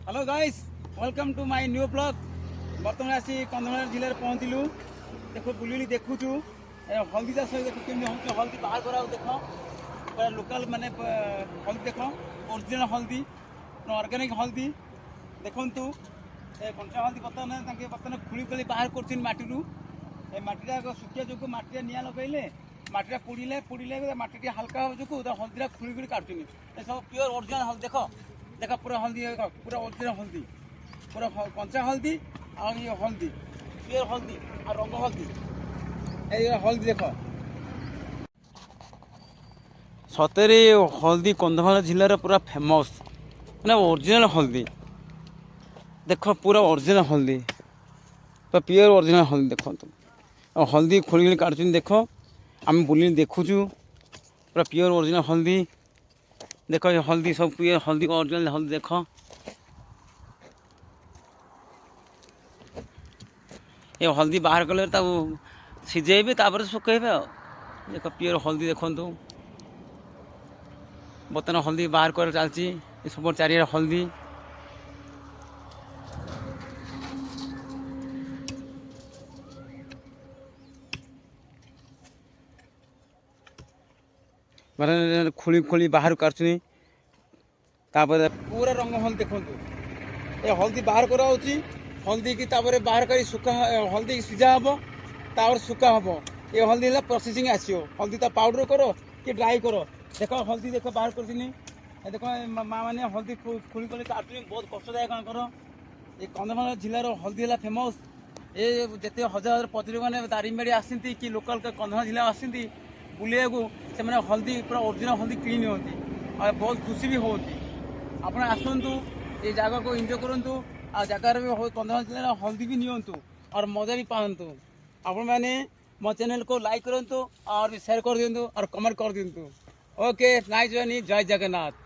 Hello guys, welcome to my new blog. बर्तमान आसी कंधमाल जिले में पहुँचलु। देखो बुली देखुचु हल्दी चाष देख केमी हम हल्दी बाहर करा देख पूरा लोकल माने हल्दी देख ओरिजिनल हल्दी ऑर्गेनिक हल्दी देखु कंचा हल्दी बर्तमान खुली खोली बाहर करटीटा सुखिया जो मटी निआ लगे मटीटा पोड़े पोड़े मटी हल्का जो हल्दी खुली खोली काटुनी सब प्योर ओरिजिनल हल्दी देख देख पूरा हल्दी पूरा ओरिजिनल हल्दी पूरा कंचा हल्दी और ये हल्दी प्योर हल्दी और रंग हल्दी ये हल्दी देख सतरे हल्दी कंधमाल जिलार पूरा फेमस मैंने ओरिजिनल हल्दी देख पूरा ओरिजिनल हल्दी पूरा प्योर ओरिजिनल हल्दी देखो और हल्दी खोल काटुन देख आम बुल देखुचु पूरा प्योर ओरिजिनल हल्दी देख ये हल्दी सब प्योर हल्दी ओरिजिनल हल्दी देख ये हल्दी बाहर कले सीझेबे सुखेबे देख प्योर हल्दी देखु बर्तमान हल्दी बाहर कर चलती सब चारि हल्दी मैंने खोली खोली बाहर काटुनी पूरा रंग हल्दी देखो ये हल्दी बाहर करा हल्दी की बाहर कर सुखा हल्दी सीझा हम सुखा हम ये हल्दी प्रोसेसिंग आसो हल्दी पाउडर करो कि ड्राई करो देख हल्दी देख बाहर कर देख माँ मैंने हल्दी खोली खोली काटुनी बहुत कष्टदायक ये कंधमाल जिलार हल्दी है फेमस ये जिते हजार पर्यटक मैंने दारिंगबाड़ी आसती कि लोकल कंधमाल जिला आसती बुलिया से हल्दी पूरा ओरिजिनल हल्दी किणी नियंती और बहुत खुशी भी होती आप आसतु ये जगह को एंजॉय करूँ आ जगार भी कंधमाल जिले हल्दी भी नियंतु और मजा भी पातु आपण मैंने मो चैनल को लाइक करूँ और शेयर कर दिंतु और कमेंट कर दिंतु। ओके नाइस जर्नी, जय जगन्नाथ।